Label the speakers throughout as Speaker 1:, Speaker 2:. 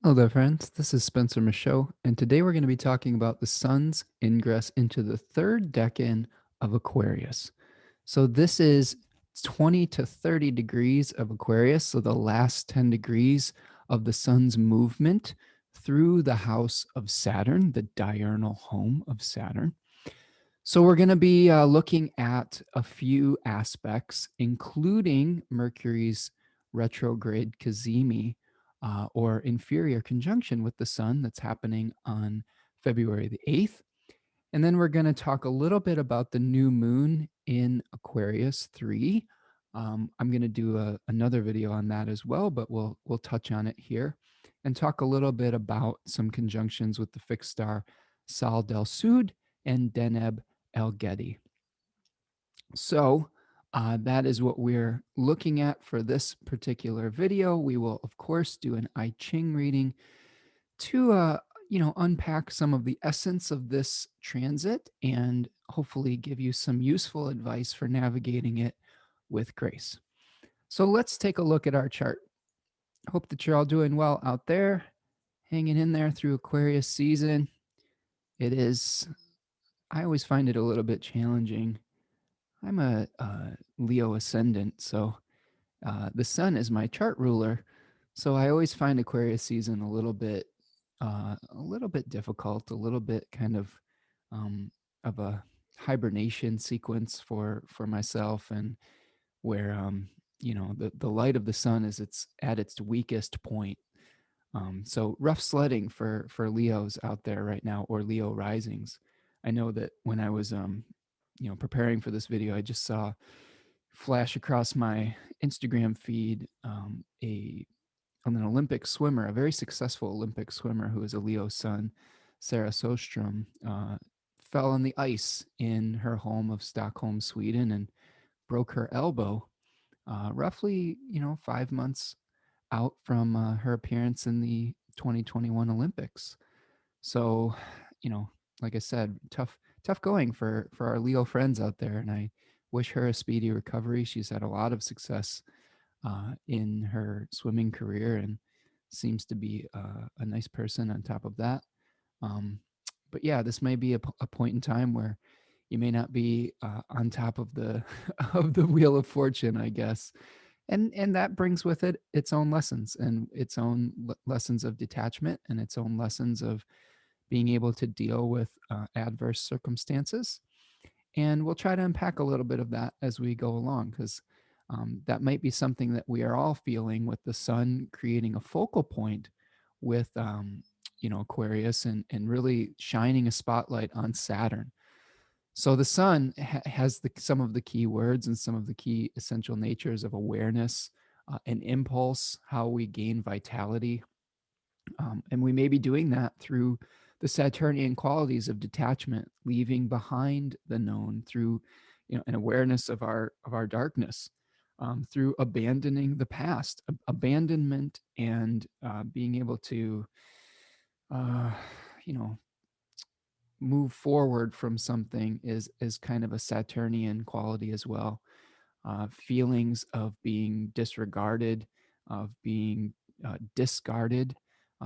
Speaker 1: Hello there, friends. This is Spencer Michaud, and today we're going to be talking about the sun's ingress into the third decan of Aquarius. So, this is 20 to 30 degrees of Aquarius, so the last 10 degrees of the sun's movement through the house of Saturn, the diurnal home of Saturn. So, we're going to be looking at a few aspects, including Mercury's retrograde Cazimi or inferior conjunction with the sun that's happening on February the 8th. And then we're going to talk a little bit about the new moon in Aquarius 3. I'm going to do another video on that as well, but we'll touch on it here and talk a little bit about some conjunctions with the fixed star Sadalsuud and Deneb Algedi. So that is what we're looking at for this particular video. We will, of course, do an I-Ching reading to, unpack some of the essence of this transit and hopefully give you some useful advice for navigating it with grace. So let's take a look at our chart. Hope that you're all doing well out there, hanging in there through Aquarius season. It is, I always find it a little bit challenging. I'm a Leo ascendant, so the sun is my chart ruler. So I always find Aquarius season a little bit difficult, a little bit kind of a hibernation sequence for myself, and where the light of the sun is at its weakest point. So rough sledding for Leos out there right now, or Leo risings. I know that when I was preparing for this video, I just saw flash across my Instagram feed an Olympic swimmer, a very successful Olympic swimmer who is a Leo sun, Sarah Sostrom, fell on the ice in her home of Stockholm, Sweden, and broke her elbow, roughly 5 months out from her appearance in the 2021 Olympics. So, like I said, tough going for our Leo friends out there, and I wish her a speedy recovery. She's had a lot of success in her swimming career and seems to be a nice person on top of that. Um, but yeah, this may be a point in time where you may not be on top of the of the wheel of fortune, I guess. And that brings with it its own lessons and its own lessons of detachment and its own lessons of being able to deal with adverse circumstances. And we'll try to unpack a little bit of that as we go along, because that might be something that we are all feeling with the sun creating a focal point with, Aquarius, and really shining a spotlight on Saturn. So the sun has some of the key words and some of the key essential natures of awareness, and impulse, how we gain vitality. And we may be doing that through the Saturnian qualities of detachment, leaving behind the known through an awareness of our darkness, through abandoning the past, abandonment, and being able to uh, you know move forward from something is kind of a Saturnian quality as well. Feelings of being disregarded, of being discarded.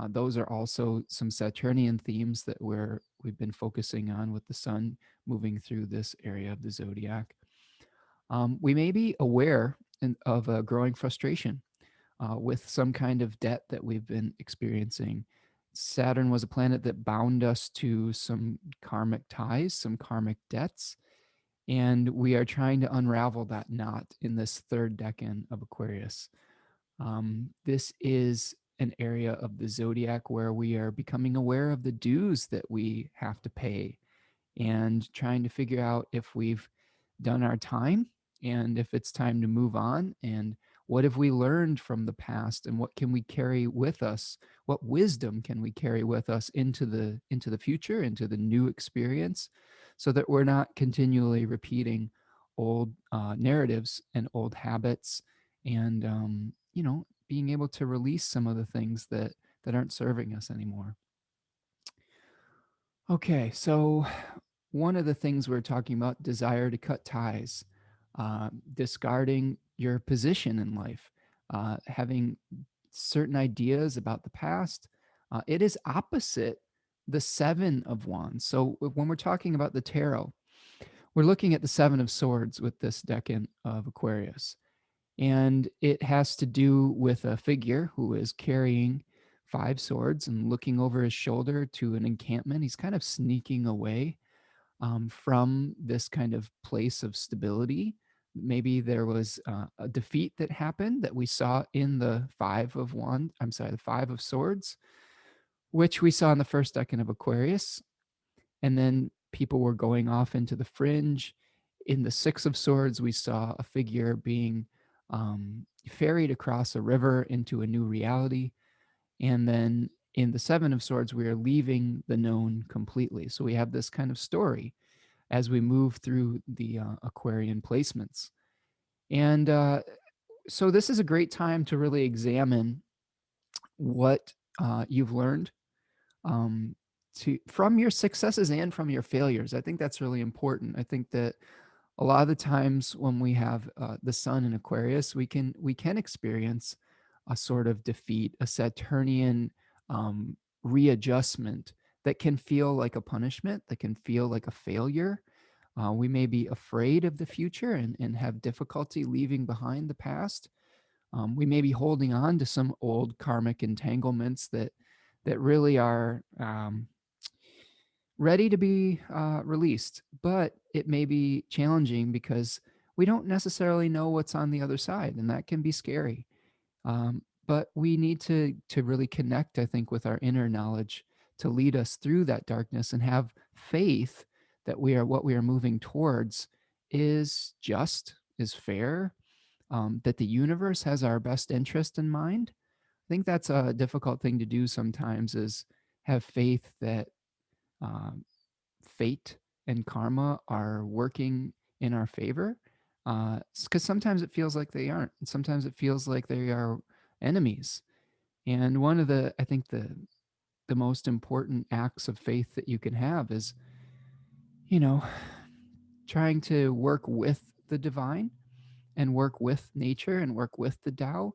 Speaker 1: Those are also some Saturnian themes that we've been focusing on with the sun moving through this area of the zodiac. We may be aware of a growing frustration with some kind of debt that we've been experiencing. Saturn was a planet that bound us to some karmic ties, some karmic debts, and we are trying to unravel that knot in this third decan of Aquarius. This is an area of the zodiac where we are becoming aware of the dues that we have to pay and trying to figure out if we've done our time and if it's time to move on, and what have we learned from the past, and what can we carry with us, what wisdom can we carry with us into the future, into the new experience, so that we're not continually repeating old narratives and old habits, and being able to release some of the things that aren't serving us anymore. Okay, so one of the things we're talking about, desire to cut ties, discarding your position in life, having certain ideas about the past, It is opposite the Seven of Wands. So when we're talking about the tarot, we're looking at the Seven of Swords with this decan of Aquarius. And it has to do with a figure who is carrying five swords and looking over his shoulder to an encampment. He's kind of sneaking away from this kind of place of stability. Maybe there was a defeat that happened that we saw in the the Five of Swords, which we saw in the first decan of Aquarius. And then people were going off into the fringe. In the Six of Swords, we saw a figure being ferried across a river into a new reality. And then in the Seven of Swords, we are leaving the known completely. So we have this kind of story as we move through the Aquarian placements. And so this is a great time to really examine what you've learned from your successes and from your failures. I think that's really important. I think that a lot of the times when we have the sun in Aquarius, we can experience a sort of defeat, a Saturnian readjustment that can feel like a punishment, that can feel like a failure. We may be afraid of the future and have difficulty leaving behind the past. We may be holding on to some old karmic entanglements that really are ready to be released, but it may be challenging because we don't necessarily know what's on the other side, and that can be scary. But we need to really connect, I think, with our inner knowledge to lead us through that darkness and have faith that what we are moving towards is just, is fair, that the universe has our best interest in mind. I think that's a difficult thing to do sometimes is have faith that um, fate and karma are working in our favor. Because sometimes it feels like they aren't. And sometimes it feels like they are enemies. And one of I think the most important acts of faith that you can have is, you know, trying to work with the divine and work with nature and work with the Tao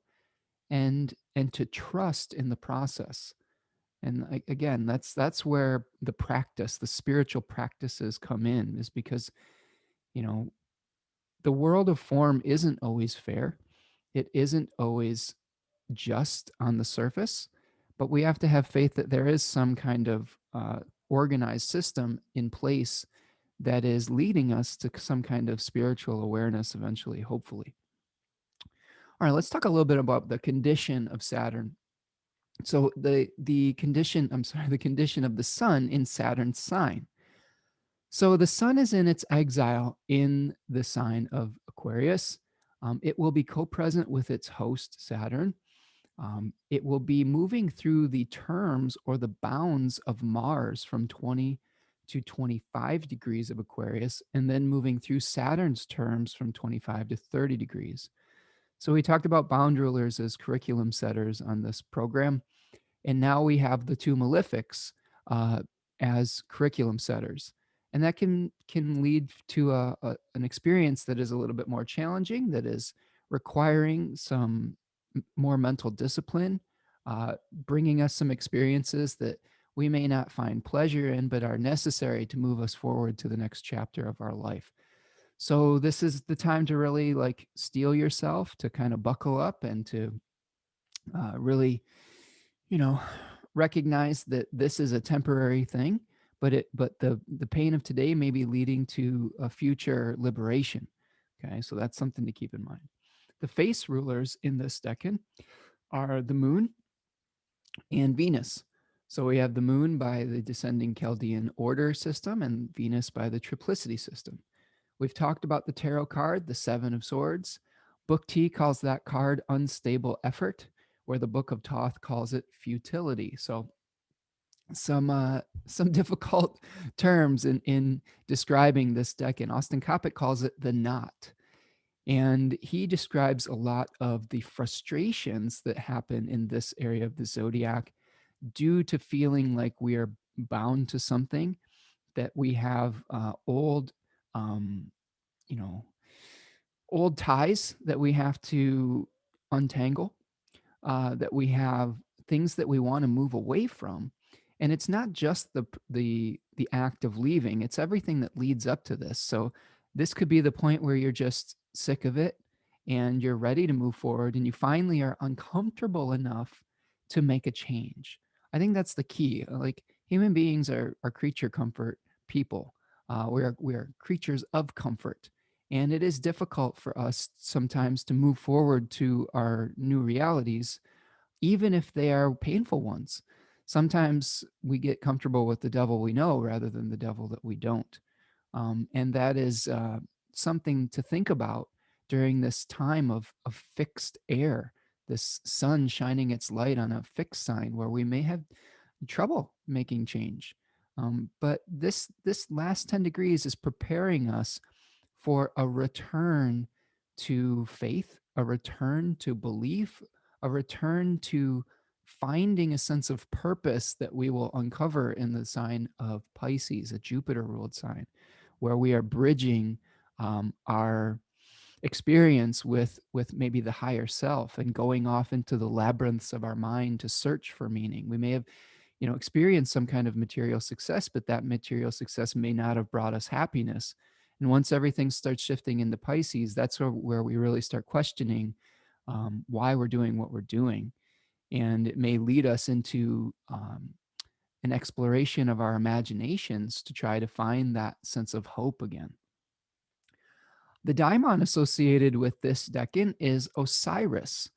Speaker 1: and to trust in the process. And again, that's where the practice, the spiritual practices come in, is because, you know, the world of form isn't always fair. It isn't always just on the surface, but we have to have faith that there is some kind of organized system in place that is leading us to some kind of spiritual awareness eventually, hopefully. All right, let's talk a little bit about the condition of Saturn. So the condition, I'm sorry, the condition of the sun in Saturn's sign. So the sun is in its exile in the sign of Aquarius. It will be co-present with its host Saturn. It will be moving through the terms or the bounds of Mars from 20 to 25 degrees of Aquarius, and then moving through Saturn's terms from 25 to 30 degrees. So we talked about bound rulers as curriculum setters on this program. And now we have the two malefics uh, as curriculum setters. And that can lead to an experience that is a little bit more challenging, that is requiring some more mental discipline, bringing us some experiences that we may not find pleasure in, but are necessary to move us forward to the next chapter of our life. So this is the time to really like steel yourself, to kind of buckle up and to really, you know, recognize that this is a temporary thing, but the pain of today may be leading to a future liberation. Okay, so that's something to keep in mind. The face rulers in this decan are the moon and Venus. So we have the moon by the descending Chaldean order system and Venus by the triplicity system. We've talked about the tarot card, the Seven of Swords. Book T calls that card unstable effort, where the Book of Thoth calls it futility. So some difficult terms in describing this deck. And Austin Coppock calls it the knot. And he describes a lot of the frustrations that happen in this area of the zodiac due to feeling like we are bound to something, that we have old, um, you know, old ties that we have to untangle, that we have things that we want to move away from. And it's not just the act of leaving, it's everything that leads up to this. So this could be the point where you're just sick of it and you're ready to move forward and you finally are uncomfortable enough to make a change. I think that's the key. Like, human beings are creature comfort people. We are creatures of comfort, and it is difficult for us sometimes to move forward to our new realities, even if they are painful ones. Sometimes we get comfortable with the devil we know rather than the devil that we don't. And that is something to think about during this time of fixed air, this sun shining its light on a fixed sign where we may have trouble making change. But this last 10 degrees is preparing us for a return to faith, a return to belief, a return to finding a sense of purpose that we will uncover in the sign of Pisces, a Jupiter ruled sign, where we are bridging our experience with maybe the higher self and going off into the labyrinths of our mind to search for meaning. We may have experienced some kind of material success, but that material success may not have brought us happiness. And once everything starts shifting into Pisces, that's where we really start questioning why we're doing what we're doing. And it may lead us into an exploration of our imaginations to try to find that sense of hope again. The daimon associated with this decan is Osiris.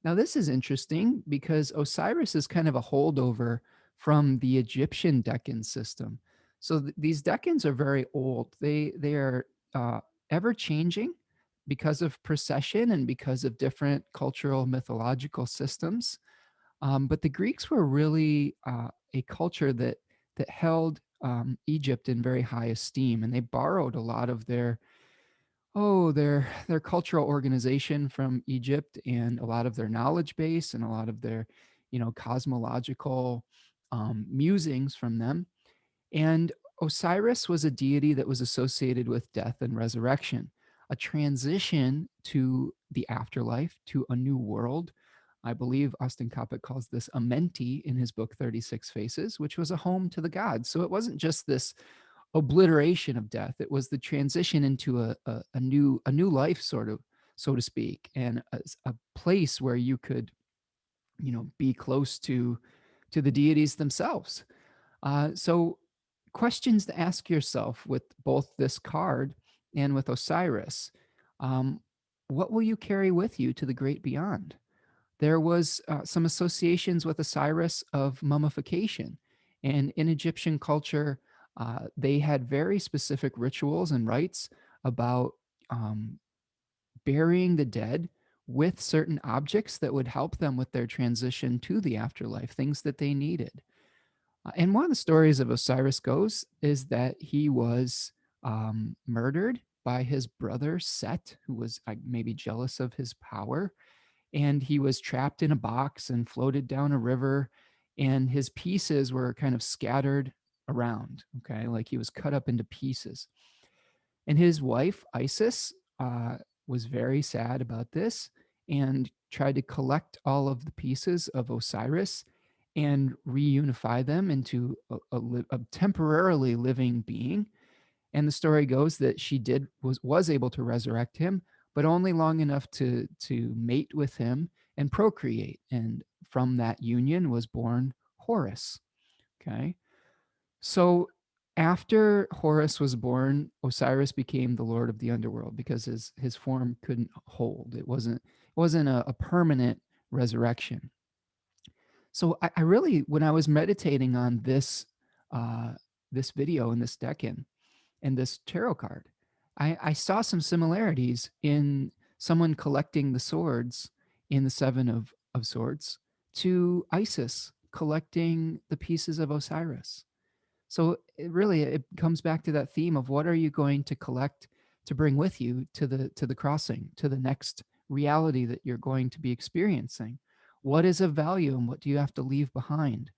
Speaker 1: Now, this is interesting because Osiris is kind of a holdover from the Egyptian decan system. So these decans are very old. They are ever changing because of precession and because of different cultural mythological systems. But the Greeks were really a culture that held Egypt in very high esteem, and they borrowed a lot of their cultural organization from Egypt, and a lot of their knowledge base, and a lot of their cosmological musings from them. And Osiris was a deity that was associated with death and resurrection, a transition to the afterlife, to a new world. I believe Austin Coppock calls this Amenti in his book 36 Faces, which was a home to the gods. So it wasn't just this obliteration of death. It was the transition into a new life, sort of, so to speak, and a place where you could, be close to the deities themselves. So questions to ask yourself with both this card and with Osiris. Um, what will you carry with you to the great beyond? There was some associations with Osiris of mummification. And in Egyptian culture, they had very specific rituals and rites about um, burying the dead with certain objects that would help them with their transition to the afterlife, things that they needed. And one of the stories of Osiris goes is that he was murdered by his brother Set, who was maybe jealous of his power, and he was trapped in a box and floated down a river, and his pieces were kind of scattered around. Okay, like he was cut up into pieces. And his wife Isis was very sad about this and tried to collect all of the pieces of Osiris and reunify them into a temporarily living being. And the story goes that she was able to resurrect him, but only long enough to mate with him and procreate. And from that union was born Horus. Okay. So after Horus was born, Osiris became the lord of the underworld because his form couldn't hold. It wasn't a permanent resurrection. So I really, when I was meditating on this video and this decan and this tarot card, I saw some similarities in someone collecting the swords in the Seven of Swords to Isis collecting the pieces of Osiris. So it comes back to that theme of what are you going to collect to bring with you to the crossing, to the next reality that you're going to be experiencing. What is of value and what do you have to leave behind?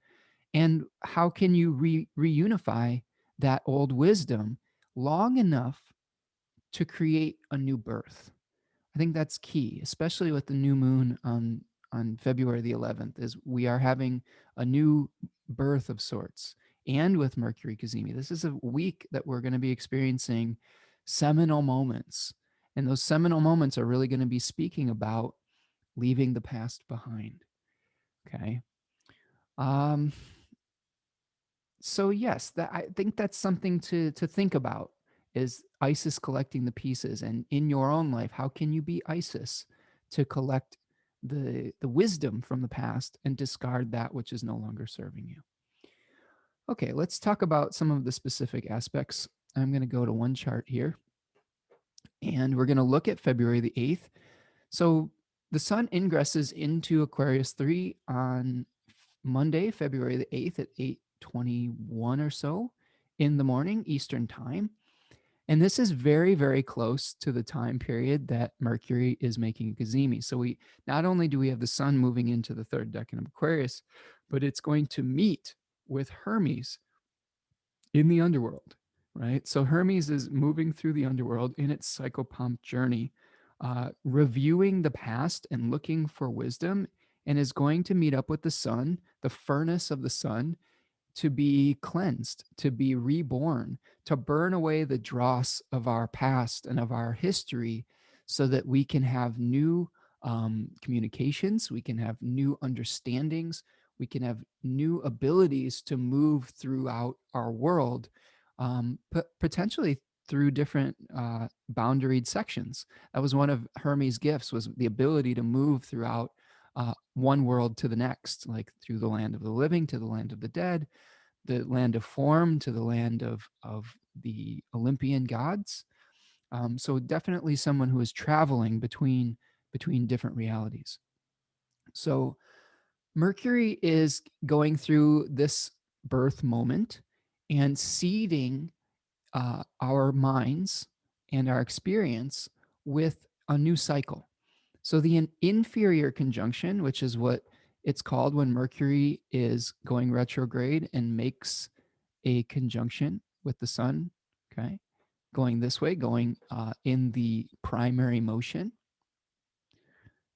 Speaker 1: And how can you reunify that old wisdom long enough to create a new birth? I think that's key, especially with the new moon on February the 11th is we are having a new birth of sorts. And with Mercury Cazimi, this is a week that we're going to be experiencing seminal moments. And those seminal moments are really going to be speaking about leaving the past behind. Okay. Um, so yes, that I think that's something to think about, is Isis collecting the pieces. And in your own life, how can you be Isis to collect the wisdom from the past and discard that which is no longer serving you? Okay, let's talk about some of the specific aspects. I'm going to go to one chart here, and we're going to look at February the 8th. So the sun ingresses into Aquarius 3 on Monday, February the 8th at 8:21 or so in the morning, Eastern time. And this is very, very close to the time period that Mercury is making a Cazimi. So we not only do we have the sun moving into the third decan of Aquarius, but it's going to meet with Hermes in the underworld, right? So Hermes is moving through the underworld in its psychopomp journey, reviewing the past and looking for wisdom, and is going to meet up with the sun, the furnace of the sun, to be cleansed, to be reborn, to burn away the dross of our past and of our history so that we can have new communications, we can have new understandings, we can have new abilities to move throughout our world, but potentially through different boundaried sections. That was one of Hermes' gifts, was the ability to move throughout one world to the next, like through the land of the living to the land of the dead, the land of form to the land of the Olympian gods. So definitely someone who is traveling between different realities. So Mercury is going through this birth moment and seeding our minds and our experience with a new cycle. So the inferior conjunction, which is what it's called when Mercury is going retrograde and makes a conjunction with the sun, okay, going this way, going in the primary motion.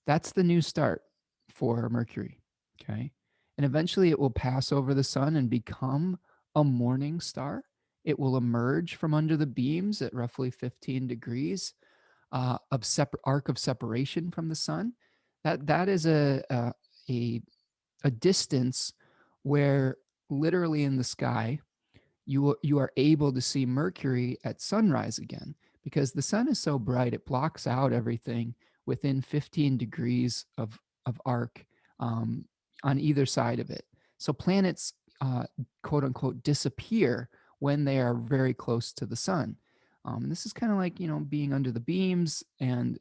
Speaker 1: That's the new start for Mercury, okay? And eventually it will pass over the sun and become a morning star. It will emerge from under the beams at roughly 15 degrees of arc of separation from the sun. That is a distance where literally in the sky you are able to see Mercury at sunrise again, because the sun is so bright it blocks out everything within 15 degrees of arc on either side of it. So planets quote unquote disappear when they are very close to the sun. This is kind of like, being under the beams and,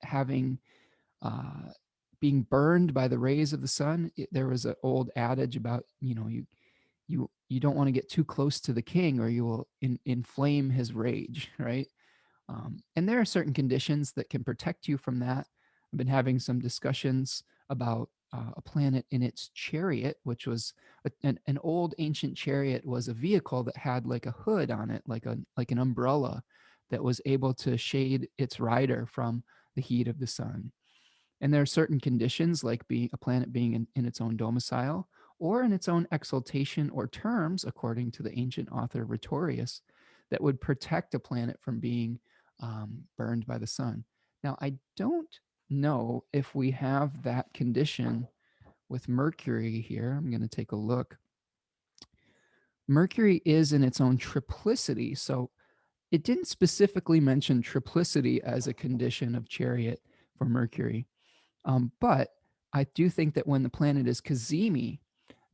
Speaker 1: having being burned by the rays of the sun. There was an old adage about, you don't want to get too close to the king or you will inflame his rage, right? And there are certain conditions that can protect you from that. I've been having some discussions about a planet in its chariot, which was an old ancient chariot, was a vehicle that had like a hood on it, like an umbrella that was able to shade its rider from the heat of the sun. And there are certain conditions, like being a planet being in its own domicile or in its own exaltation or terms, according to the ancient author Rhetorius, that would protect a planet from being burned by the sun. Now, I don't know if we have that condition with Mercury here. I'm going to take a look. Mercury is in its own triplicity. So it didn't specifically mention triplicity as a condition of chariot for Mercury. But I do think that when the planet is Cazimi,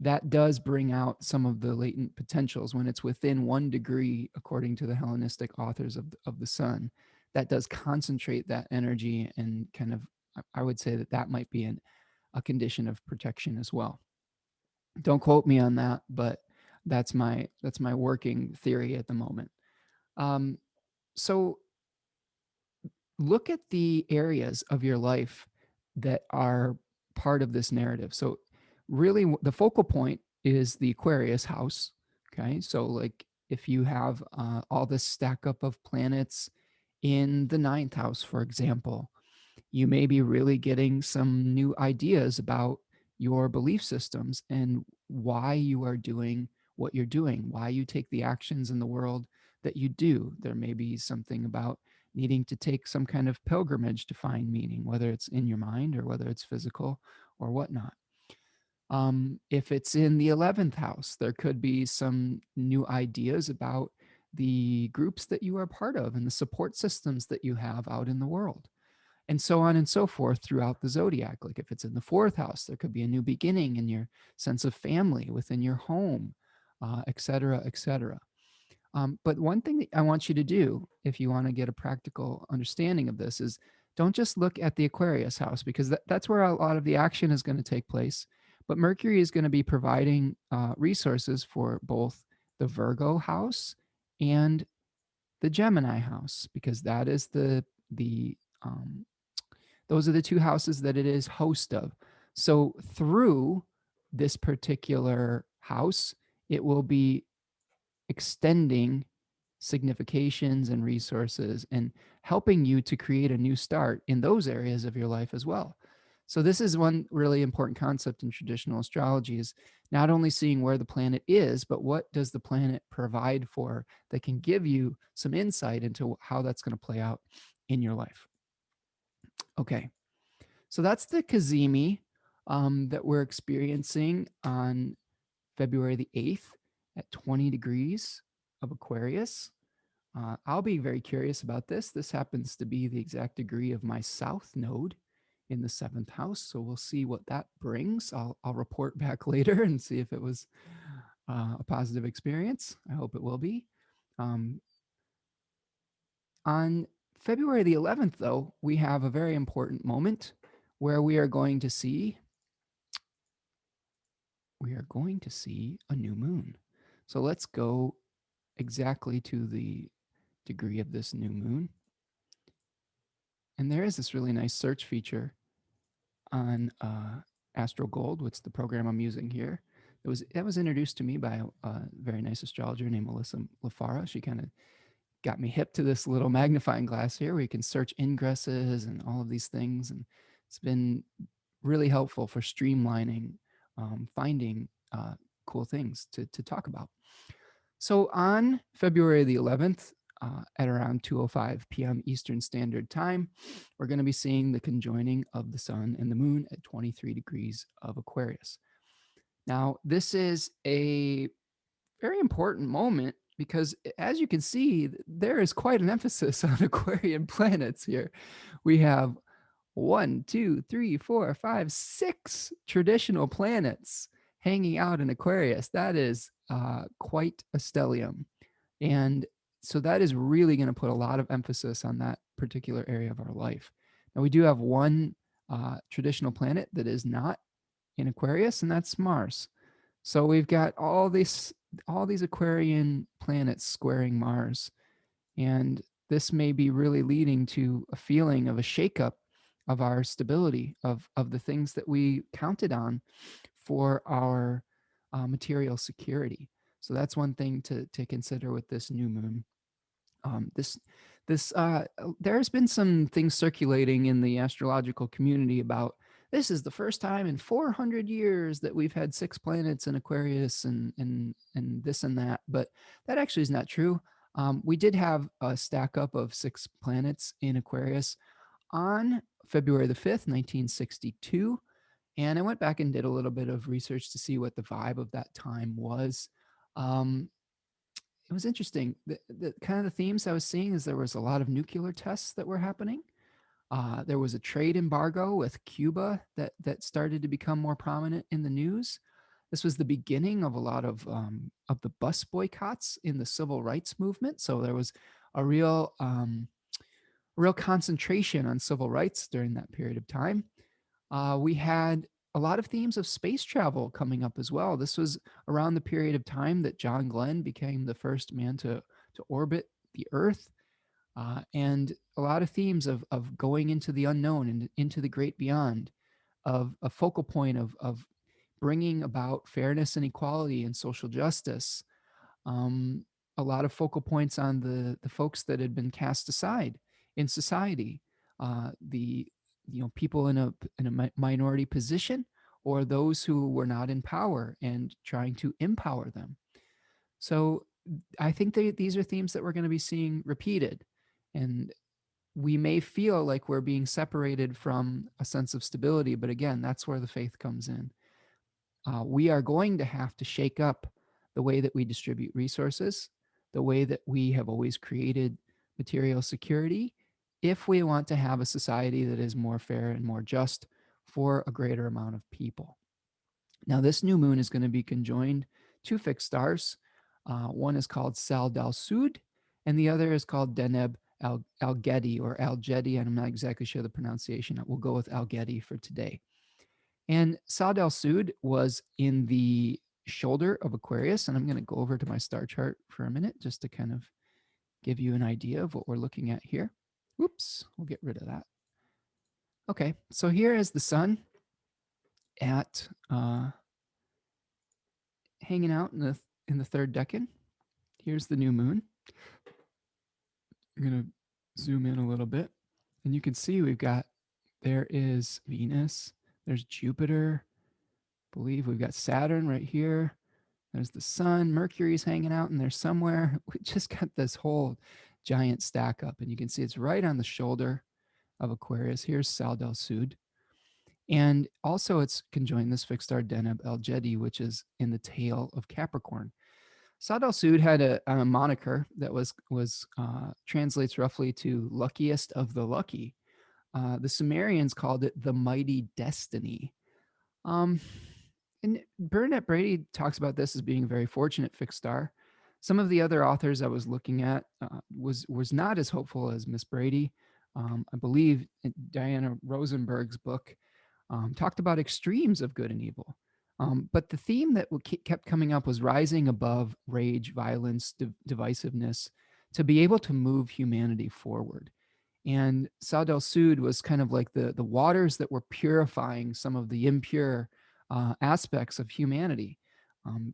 Speaker 1: that does bring out some of the latent potentials when it's within 1 degree, according to the Hellenistic authors of the sun. That does concentrate that energy and kind of, I would say that might be a condition of protection as well. Don't quote me on that, but that's my working theory at the moment. So look at the areas of your life that are part of this narrative. So really the focal point is the Aquarius house. Okay. So like if you have all this stack up of planets in the ninth house, for example, You may be really getting some new ideas about your belief systems and why you are doing what you're doing, why you take the actions in the world that you do. There may be something about needing to take some kind of pilgrimage to find meaning, whether it's in your mind or whether it's physical or whatnot. If it's in the 11th house, there could be some new ideas about the groups that you are part of and the support systems that you have out in the world, and so on and so forth throughout the zodiac. Like if it's in the 4th house, there could be a new beginning in your sense of family within your home, et cetera, et cetera. But one thing that I want you to do, if you want to get a practical understanding of this, is don't just look at the Aquarius house, because that's where a lot of the action is going to take place. But Mercury is going to be providing resources for both the Virgo house and the Gemini house, because that is the those are the two houses that it is host of. So through this particular house, it will be extending significations and resources and helping you to create a new start in those areas of your life as well. So this is one really important concept in traditional astrology, is not only seeing where the planet is, but what does the planet provide for that can give you some insight into how that's going to play out in your life. Okay, so that's the Cazimi that we're experiencing on February the 8th at 20 degrees of Aquarius. I'll be very curious about this. This happens to be the exact degree of my south node in the 7th house. So we'll see what that brings. I'll report back later and see if it was a positive experience. I hope it will be. On February the 11th, though, we have a very important moment where we are going to see a new moon. So let's go exactly to the degree of this new moon. And there is this really nice search feature on Astro Gold, which is the program I'm using here. That was introduced to me by a very nice astrologer named Melissa Lafara. She kind of got me hip to this little magnifying glass here where you can search ingresses and all of these things. And it's been really helpful for streamlining, finding cool things to talk about. So on February the 11th, at around 2:05 p.m. Eastern Standard Time, we're going to be seeing the conjoining of the sun and the moon at 23 degrees of Aquarius. Now, this is a very important moment because, as you can see, there is quite an emphasis on Aquarian planets here. We have 1, 2, 3, 4, 5, 6 traditional planets hanging out in Aquarius. That is quite a stellium. And so that is really going to put a lot of emphasis on that particular area of our life. Now, we do have one traditional planet that is not in Aquarius, and that's Mars. So we've got all these Aquarian planets squaring Mars. And this may be really leading to a feeling of a shakeup of our stability, of the things that we counted on for our material security. So that's one thing to consider with this new moon. This this There's been some things circulating in the astrological community about this is the first time in 400 years that we've had 6 planets in Aquarius and this and that, but that actually is not true. We did have a stack up of 6 planets in Aquarius on February the 5th, 1962. And I went back and did a little bit of research to see what the vibe of that time was. Um, it was interesting. The kind of the themes I was seeing is there was a lot of nuclear tests that were happening. There was a trade embargo with Cuba that started to become more prominent in the news. This was the beginning of a lot of the bus boycotts in the civil rights movement. So there was a real concentration on civil rights during that period of time. We had a lot of themes of space travel coming up as well. This was around the period of time that John Glenn became the first man to orbit the Earth, and a lot of themes of going into the unknown and into the great beyond, of a focal point of bringing about fairness and equality and social justice. Um, a lot of focal points on the folks that had been cast aside in society, the people in a minority position, or those who were not in power and trying to empower them. So I think these are themes that we're going to be seeing repeated. And we may feel like we're being separated from a sense of stability, but again, that's where the faith comes in. We are going to have to shake up the way that we distribute resources, the way that we have always created material security, if we want to have a society that is more fair and more just for a greater amount of people. Now, this new moon is going to be conjoined two fixed stars. One is called Sadalsuud, and the other is called Deneb Algedi or Algedi, and I'm not exactly sure the pronunciation. We'll go with Algedi for today. And Sadalsuud was in the shoulder of Aquarius, and I'm going to go over to my star chart for a minute just to kind of give you an idea of what we're looking at here. Whoops, we'll get rid of that. Okay, so here is the sun at hanging out in the third decan. Here's the new moon. I'm going to zoom in a little bit, and you can see there is Venus, there's Jupiter, I believe we've got Saturn right here. There's the sun, Mercury's hanging out in there somewhere. We just got this whole giant stack up, and you can see it's right on the shoulder of Aquarius. Here's Sadalsuud. And also it's conjoined this fixed star Deneb Algedi, which is in the tail of Capricorn. Sadalsuud had a moniker that was translates roughly to luckiest of the lucky. The Sumerians called it the mighty destiny. Um, and Bernadette Brady talks about this as being a very fortunate fixed star. Some of the other authors I was looking at was not as hopeful as Miss Brady. I believe Diana Rosenberg's book talked about extremes of good and evil. But the theme that kept coming up was rising above rage, violence, divisiveness to be able to move humanity forward. And Sadalsuud was kind of like the waters that were purifying some of the impure aspects of humanity.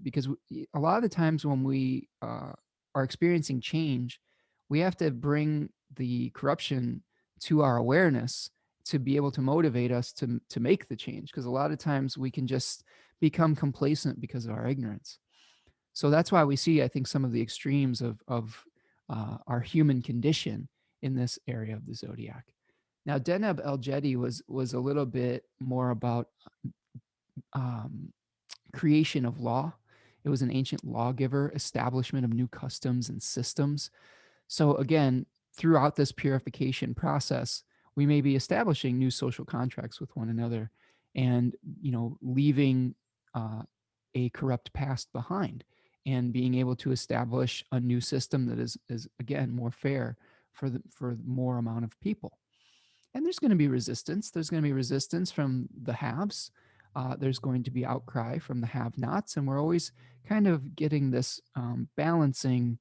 Speaker 1: Because a lot of the times when we are experiencing change, we have to bring the corruption to our awareness to be able to motivate us to make the change. Because a lot of times we can just become complacent because of our ignorance. So that's why we see, I think, some of the extremes of our human condition in this area of the zodiac. Now, Deneb Algedi was a little bit more about um, creation of law. It was an ancient lawgiver, establishment of new customs and systems. So again, throughout this purification process, we may be establishing new social contracts with one another, and leaving a corrupt past behind, and being able to establish a new system that is again more fair for more amount of people. And there's going to be resistance. There's going to be resistance from the haves. There's going to be outcry from the have-nots, and we're always kind of getting this balancing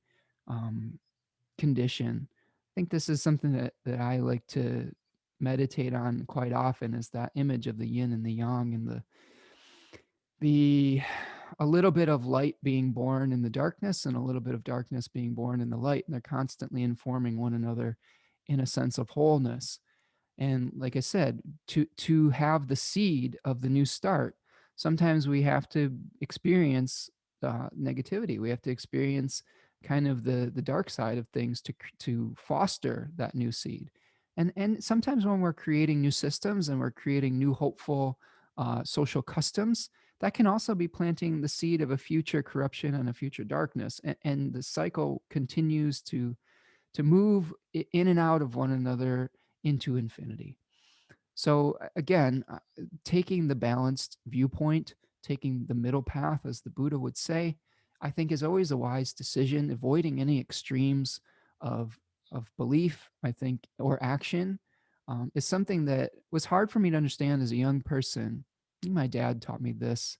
Speaker 1: condition. I think this is something that I like to meditate on quite often, is that image of the yin and the yang, and the a little bit of light being born in the darkness and a little bit of darkness being born in the light, and they're constantly informing one another in a sense of wholeness. And like I said, to have the seed of the new start, sometimes we have to experience negativity. We have to experience kind of the dark side of things to foster that new seed. And sometimes when we're creating new systems and we're creating new hopeful social customs, that can also be planting the seed of a future corruption and a future darkness. And the cycle continues to move in and out of one another into infinity. So again, taking the balanced viewpoint, taking the middle path, as the Buddha would say, I think is always a wise decision. Avoiding any extremes of belief, I think, or action, is something that was hard for me to understand as a young person. My dad taught me this.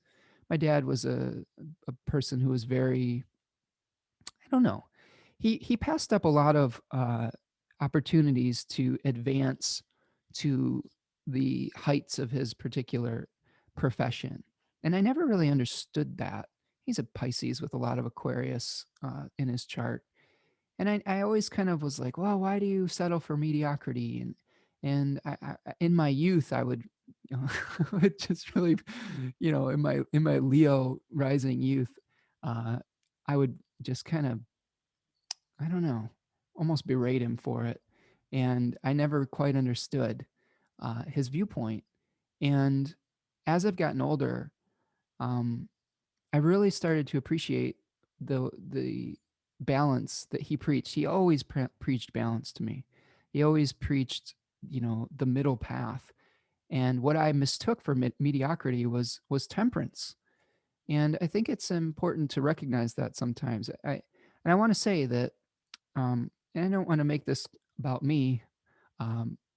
Speaker 1: My dad was a person who was very, I don't know, he passed up a lot of opportunities to advance to the heights of his particular profession. And I never really understood that. He's a Pisces with a lot of Aquarius in his chart. And I always kind of was like, well, why do you settle for mediocrity? And in my youth, I would, would just really, in my Leo rising youth, uh, I would just kind of, I don't know, almost berate him for it. And I never quite understood his viewpoint. And as I've gotten older, um, I really started to appreciate the balance that he preached. He always preached balance to me. He always preached, the middle path. And what I mistook for mediocrity was temperance. And I think it's important to recognize that sometimes. And I want to say that, and I don't want to make this about me,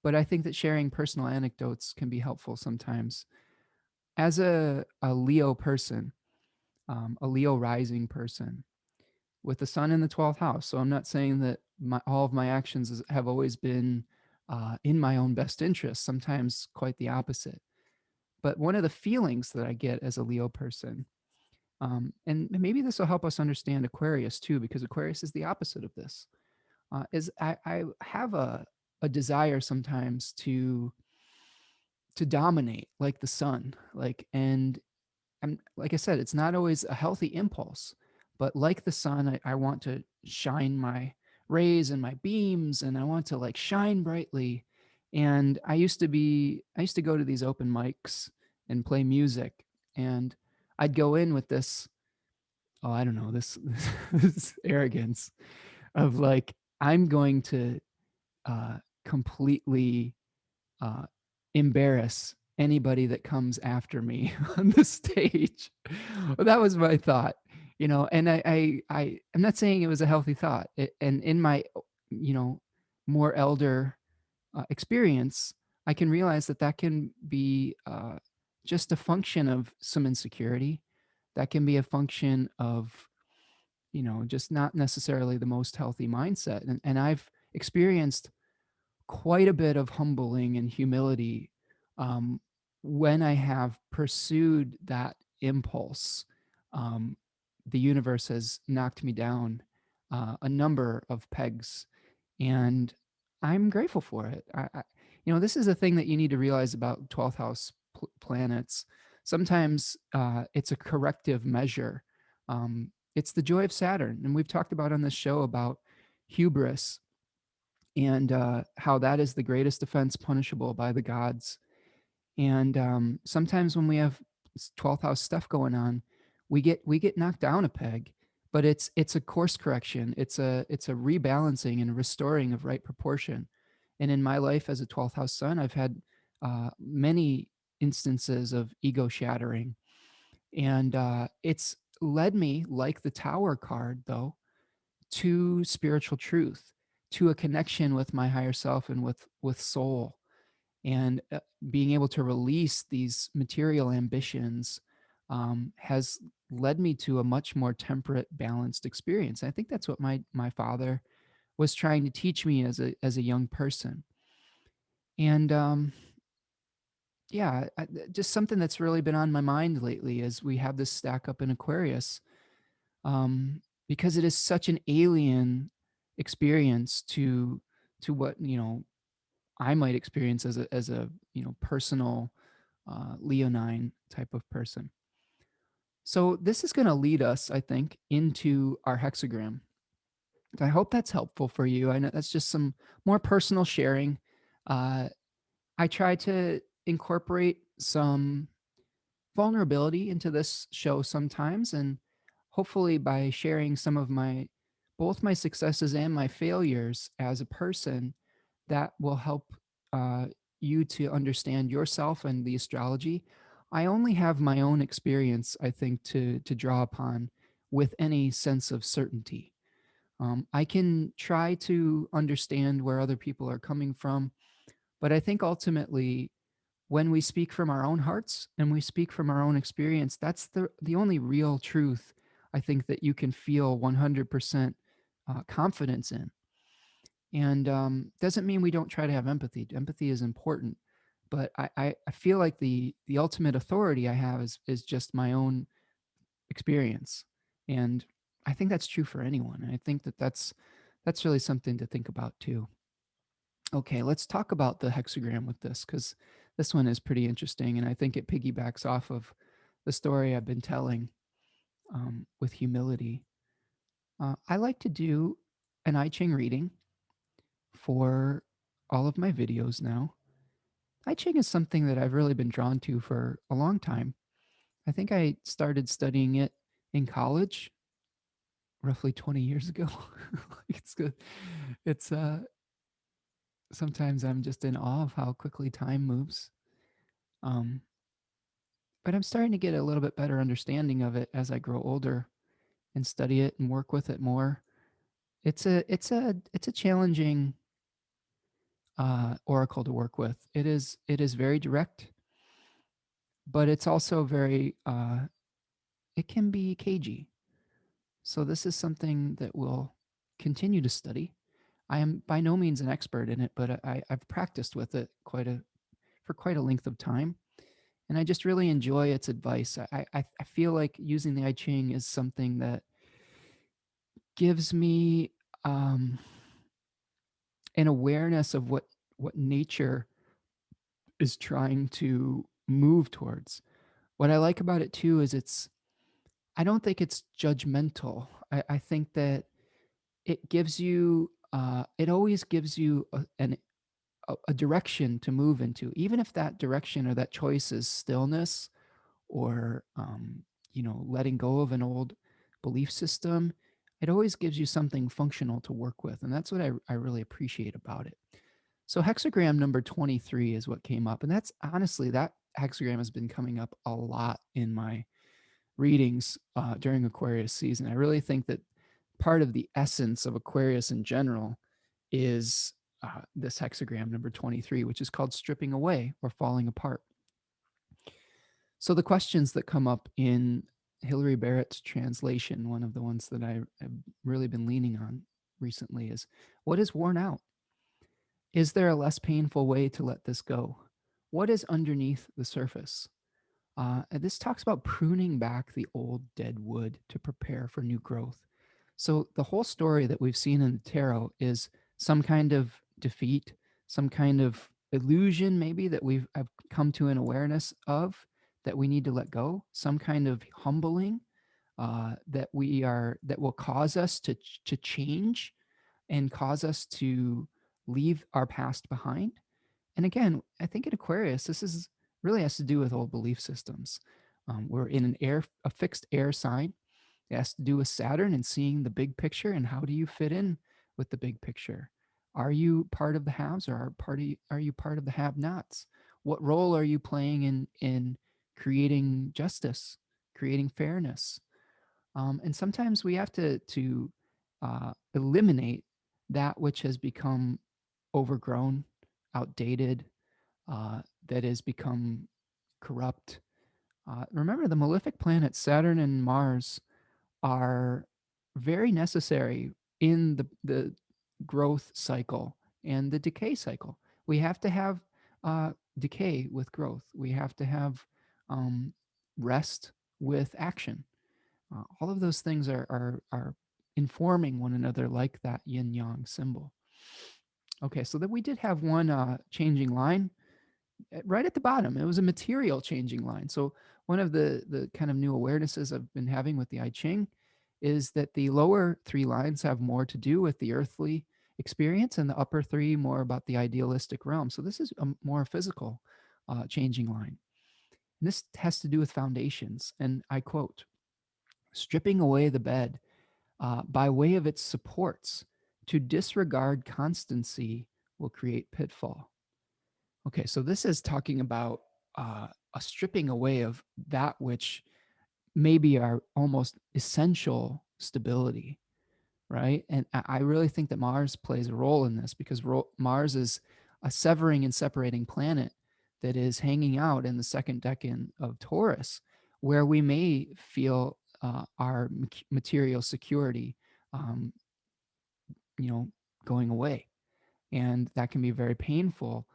Speaker 1: but I think that sharing personal anecdotes can be helpful sometimes. As a Leo person, a Leo rising person with the sun in the 12th house. So I'm not saying that all of my actions have always been in my own best interest, sometimes quite the opposite. But one of the feelings that I get as a Leo person, and maybe this will help us understand Aquarius too, because Aquarius is the opposite of this, is I have a desire sometimes to dominate like the sun, and like I said, it's not always a healthy impulse, but like the sun, I want to shine my rays and my beams, and I want to like shine brightly. And I used to go to these open mics and play music, and I'd go in with this, oh, I don't know, this arrogance of like, I'm going to uh, completely uh, embarrass anybody that comes after me on the stage. Well, that was my thought, and I'm not saying it was a healthy thought. And in my, you know, more elder experience, I can realize that that can be just a function of some insecurity. That can be a function of, just not necessarily the most healthy mindset. And I've experienced quite a bit of humbling and humility um, when I have pursued that impulse. Um, the universe has knocked me down a number of pegs, and I'm grateful for it. This is a thing that you need to realize about 12th house planets. Sometimes it's a corrective measure. It's the joy of Saturn, and we've talked about on this show about hubris and how that is the greatest offense punishable by the gods. And sometimes when we have 12th house stuff going on, we get knocked down a peg, but it's a course correction. It's a rebalancing and restoring of right proportion. And in my life as a 12th house sun, I've had many instances of ego shattering, and it's led me, like the Tower card, though, to spiritual truth, to a connection with my higher self and with soul, and being able to release these material ambitions has led me to a much more temperate, balanced experience. I think that's what my father was trying to teach me as a young person. And yeah, just something that's really been on my mind lately as we have this stack up in Aquarius, because it is such an alien experience to what I might experience as a personal leonine type of person. So this is going to lead us, I think, into our hexagram. I hope that's helpful for you. I know that's just some more personal sharing. Uh, I try to incorporate some vulnerability into this show sometimes, and hopefully by sharing some of my both my successes and my failures as a person, that will help uh, you to understand yourself and the astrology. I only have my own experience, I think, to draw upon with any sense of certainty. I can try to understand where other people are coming from, but I think ultimately, when we speak from our own hearts and we speak from our own experience, that's the only real truth I think that you can feel 100% confidence in. And doesn't mean we don't try to have empathy. Empathy is important, but I feel like the ultimate authority I have is just my own experience, and I think that's true for anyone. And I think that that's really something to think about too. Okay, let's talk about the hexagram with this, because this one is pretty interesting, and I think it piggybacks off of the story I've been telling with humility. I like to do an I-Ching reading for all of my videos now. I-Ching is something that I've really been drawn to for a long time. I think I started studying it in college roughly 20 years ago. It's good. It's sometimes I'm just in awe of how quickly time moves. Um, but I'm starting to get a little bit better understanding of it as I grow older and study it and work with it more. It's a challenging oracle to work with. It is very direct, but it's also very it can be cagey. So this is something that we'll continue to study. I am by no means an expert in it, but I've practiced with it for quite a length of time, and I just really enjoy its advice. I feel like using the I Ching is something that gives me um, an awareness of what nature is trying to move towards. What I like about it too is I don't think it's judgmental. I think that it gives you it always gives you a direction to move into, even if that direction or that choice is stillness or letting go of an old belief system. It always gives you something functional to work with, and that's what I really appreciate about it. So hexagram number 23 is what came up, and that's honestly, that hexagram has been coming up a lot in my readings during Aquarius season. I really think that part of the essence of Aquarius in general is this hexagram number 23, which is called stripping away or falling apart. So the questions that come up in Hilary Barrett's translation, one of the ones that I have really been leaning on recently, is what is worn out? Is there a less painful way to let this go? What is underneath the surface? And this talks about pruning back the old dead wood to prepare for new growth. So the whole story that we've seen in the tarot is some kind of defeat, some kind of illusion, maybe that I've come to an awareness of that we need to let go, some kind of humbling that will cause us to change and cause us to leave our past behind. And again, I think in Aquarius, this is really has to do with old belief systems. We're in a fixed air sign. It has to do with Saturn and seeing the big picture and how do you fit in with the big picture. Are you part of the haves or are you part of the have-nots? What role are you playing in creating justice, creating fairness? And sometimes we have to eliminate that which has become overgrown, outdated, that has become corrupt. Remember, the malefic planets Saturn and Mars are very necessary in the growth cycle and the decay cycle. We have to have decay with growth. We have to have um, rest with action. All of those things are informing one another like that yin yang symbol. Okay, so that we did have one changing line right at the bottom. It was a material changing line. So one of the kind of new awarenesses I've been having with the I Ching is that the lower three lines have more to do with the earthly experience, and the upper three more about the idealistic realm. So this is a more physical changing line. And this has to do with foundations. And I quote, stripping away the bed by way of its supports, to disregard constancy will create pitfall. Okay, so this is talking about a stripping away of that which may be our almost essential stability, right? And I really think that Mars plays a role in this because Mars is a severing and separating planet that is hanging out in the second decan of Taurus, where we may feel our material security, um, you know, going away. And that can be very painful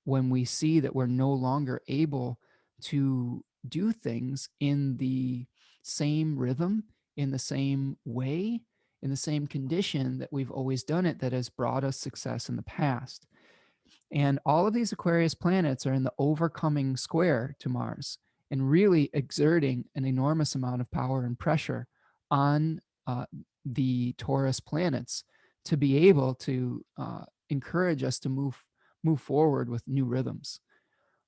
Speaker 1: when we see that we're no longer able to do things in the same rhythm, in the same way, in the same condition that we've always done it, that has brought us success in the past. And all of these Aquarius planets are in the overcoming square to Mars and really exerting an enormous amount of power and pressure on the Taurus planets to be able to encourage us to move forward with new rhythms.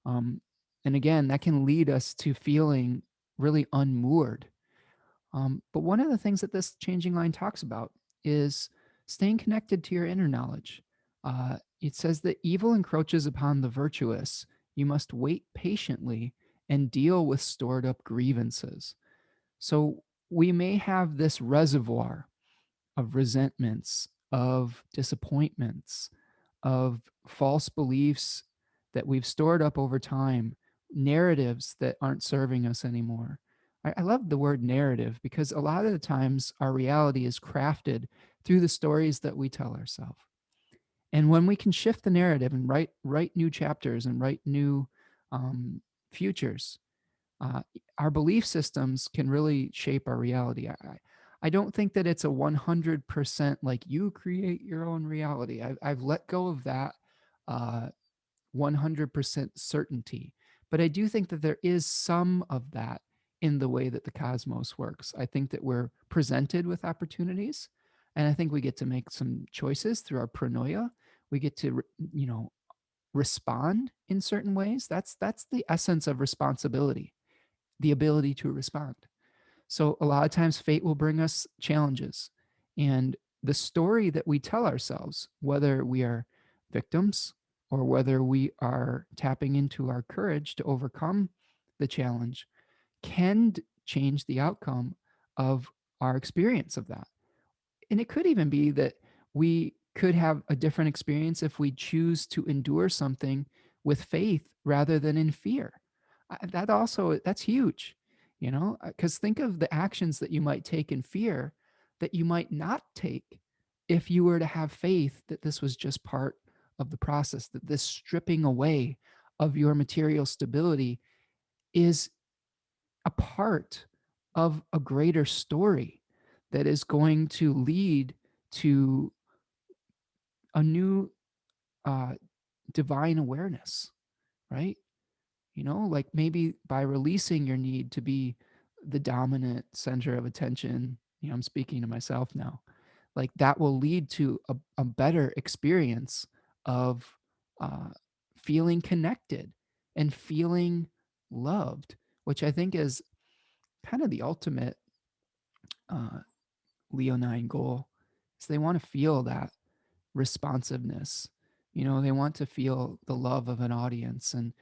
Speaker 1: And again, that can lead us to feeling really unmoored. But one of the things that this changing line talks about is staying connected to your inner knowledge. It says that evil encroaches upon the virtuous. You must wait patiently and deal with stored up grievances. So we may have this reservoir of resentments, of disappointments, of false beliefs that we've stored up over time, narratives that aren't serving us anymore. I love the word narrative because a lot of the times our reality is crafted through the stories that we tell ourselves. And when we can shift the narrative and write new chapters and write new futures, uh, our belief systems can really shape our reality. I don't think that it's a 100% like you create your own reality. I've let go of that 100% certainty. But I do think that there is some of that in the way that the cosmos works. I think that we're presented with opportunities, and I think we get to make some choices through our pronoia. We get to, respond in certain ways. That's the essence of responsibility, the ability to respond. So a lot of times fate will bring us challenges. And the story that we tell ourselves, whether we are victims or whether we are tapping into our courage to overcome the challenge, can change the outcome of our experience of that. And it could even be that we could have a different experience if we choose to endure something with faith rather than in fear. That's huge, because think of the actions that you might take in fear that you might not take if you were to have faith that this was just part of the process, that this stripping away of your material stability is a part of a greater story that is going to lead to a new uh, divine awareness, right? Like maybe by releasing your need to be the dominant center of attention, I'm speaking to myself now, like that will lead to a better experience of uh, feeling connected and feeling loved, which I think is kind of the ultimate uh, Leonine goal. Is they want to feel that responsiveness. They want to feel the love of an audience. And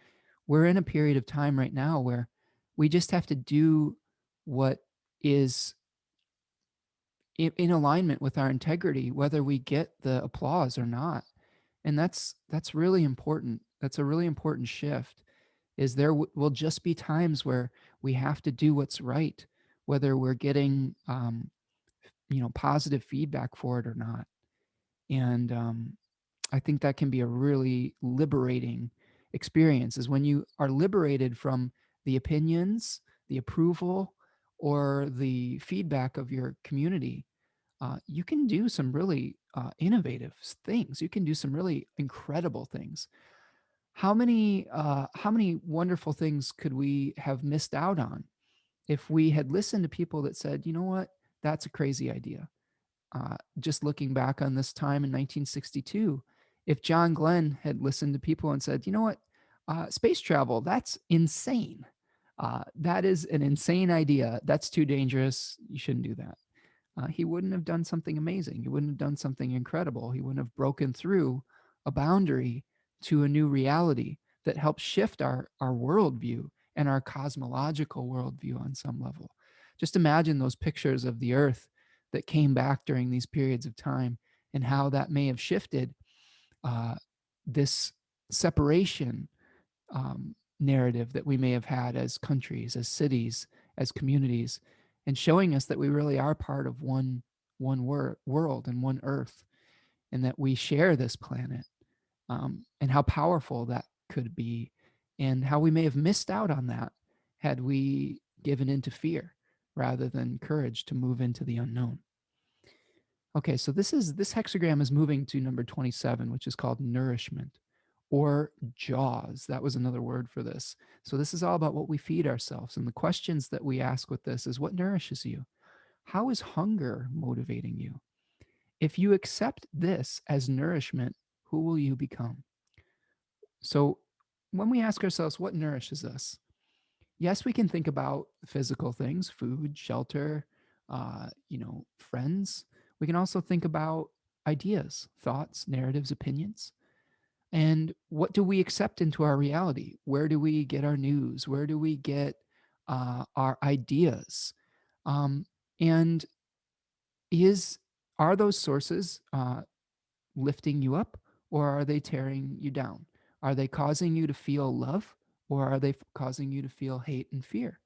Speaker 1: we're in a period of time right now where we just have to do what is in alignment with our integrity, whether we get the applause or not. And that's really important. That's a really important shift. Is there will just be times where we have to do what's right, whether we're getting positive feedback for it or not. And I think that can be a really liberating experience, is when you are liberated from the opinions, the approval, or the feedback of your community. You can do some really innovative things. You can do some really incredible things. How many wonderful things could we have missed out on if we had listened to people that said, you know what, that's a crazy idea. Just looking back on this time in 1962, if John Glenn had listened to people and said, you know what, space travel, that's insane. That is an insane idea. That's too dangerous. You shouldn't do that. He wouldn't have done something amazing. He wouldn't have done something incredible. He wouldn't have broken through a boundary to a new reality that helps shift our worldview and our cosmological worldview on some level. Just imagine those pictures of the Earth that came back during these periods of time and how that may have shifted this separation narrative that we may have had as countries, as cities, as communities, and showing us that we really are part of one world and one Earth, and that we share this planet, and how powerful that could be, and how we may have missed out on that had we given into fear rather than courage to move into the unknown. Okay, so this hexagram is moving to number 27, which is called nourishment or jaws. That was another word for this. So this is all about what we feed ourselves. And the questions that we ask with this is, what nourishes you? How is hunger motivating you? If you accept this as nourishment, who will you become? So when we ask ourselves what nourishes us, yes, we can think about physical things, food, shelter, friends. We can also think about ideas, thoughts, narratives, opinions. And what do we accept into our reality? Where do we get our news? Where do we get our ideas? Um, and is are those sources lifting you up, or are they tearing you down? Are they causing you to feel love, or are they causing you to feel hate and fear?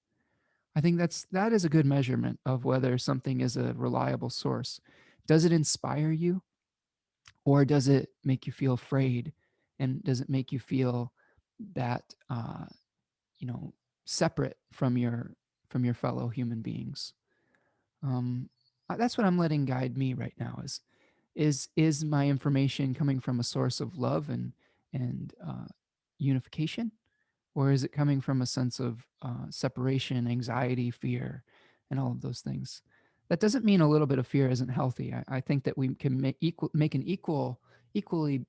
Speaker 1: I think that is a good measurement of whether something is a reliable source. Does it inspire you, or does it make you feel afraid, and does it make you feel that you know separate from your fellow human beings? Um, that's what I'm letting guide me right now. Is my information coming from a source of love and unification, or is it coming from a sense of separation, anxiety, fear, and all of those things? That doesn't mean a little bit of fear isn't healthy. I think that we can make an equally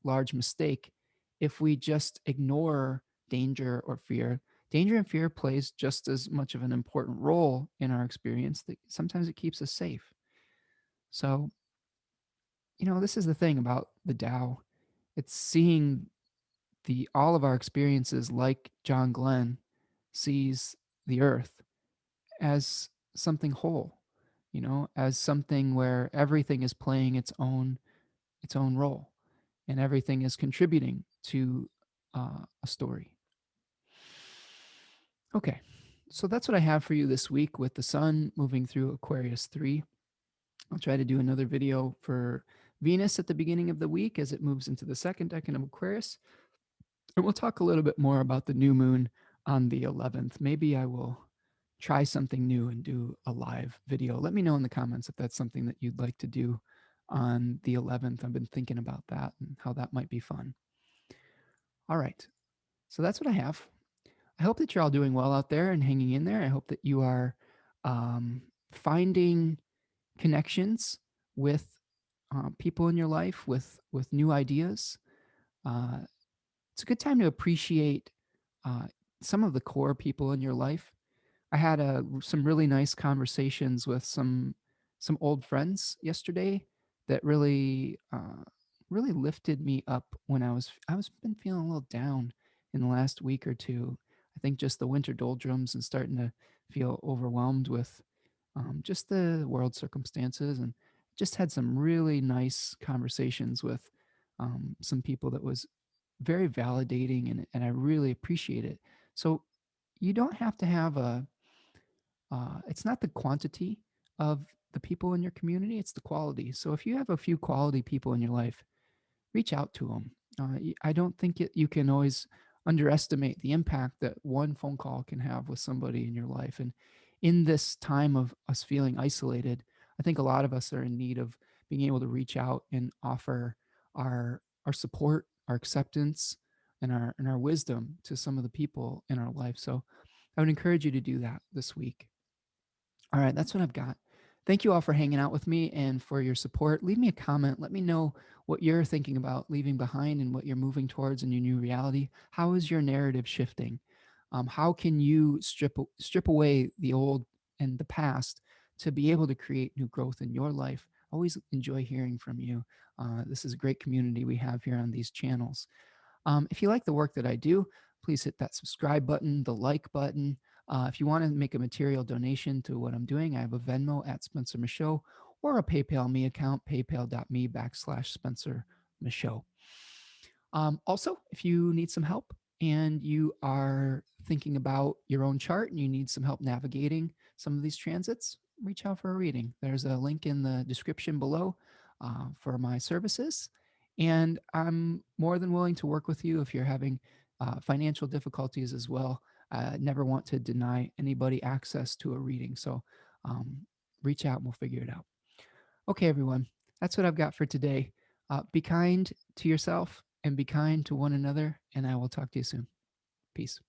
Speaker 1: large mistake if we just ignore danger or fear. Danger and fear plays just as much of an important role in our experience. That sometimes it keeps us safe. So, this is the thing about the Tao. It's seeing the all of our experiences like John Glenn sees the earth as something whole, as something where everything is playing its own role and everything is contributing to a story. Okay, so that's what I have for you this week with the sun moving through Aquarius 3. I'll try to do another video for Venus at the beginning of the week as it moves into the second decan of Aquarius. And we'll talk a little bit more about the new moon on the 11th. Maybe I will try something new and do a live video. Let me know in the comments if that's something that you'd like to do on the 11th. I've been thinking about that and how that might be fun. All right. So that's what I have. I hope that you're all doing well out there and hanging in there. I hope that you are finding connections with people in your life with new ideas. Uh, it's a good time to appreciate uh, some of the core people in your life. I had some really nice conversations with some old friends yesterday that really lifted me up when I was been feeling a little down in the last week or two. I think just the winter doldrums and starting to feel overwhelmed with just the world circumstances, and just had some really nice conversations with some people that was very validating, and I really appreciate it. So you don't have to have it's not the quantity of the people in your community, it's the quality. So if you have a few quality people in your life, reach out to them. I don't think you can always underestimate the impact that one phone call can have with somebody in your life. And in this time of us feeling isolated, I think a lot of us are in need of being able to reach out and offer our support, our acceptance, and our wisdom to some of the people in our life. So I would encourage you to do that this week. All right, that's what I've got. Thank you all for hanging out with me and for your support. Leave me a comment. Let me know what you're thinking about leaving behind and what you're moving towards in your new reality. How is your narrative shifting? How can you strip away the old and the past to be able to create new growth in your life? Always enjoy hearing from you. This is a great community we have here on these channels. If you like the work that I do, please hit that subscribe button, the like button. If you want to make a material donation to what I'm doing, I have a Venmo at Spencer Michaud or a PayPal me account, paypal.me/Spencer Michaud. Also, if you need some help and you are thinking about your own chart and you need some help navigating some of these transits, reach out for a reading. There's a link in the description below for my services. And I'm more than willing to work with you if you're having financial difficulties as well. I never want to deny anybody access to a reading. So reach out and we'll figure it out. Okay, everyone, that's what I've got for today. Be kind to yourself and be kind to one another, and I will talk to you soon. Peace.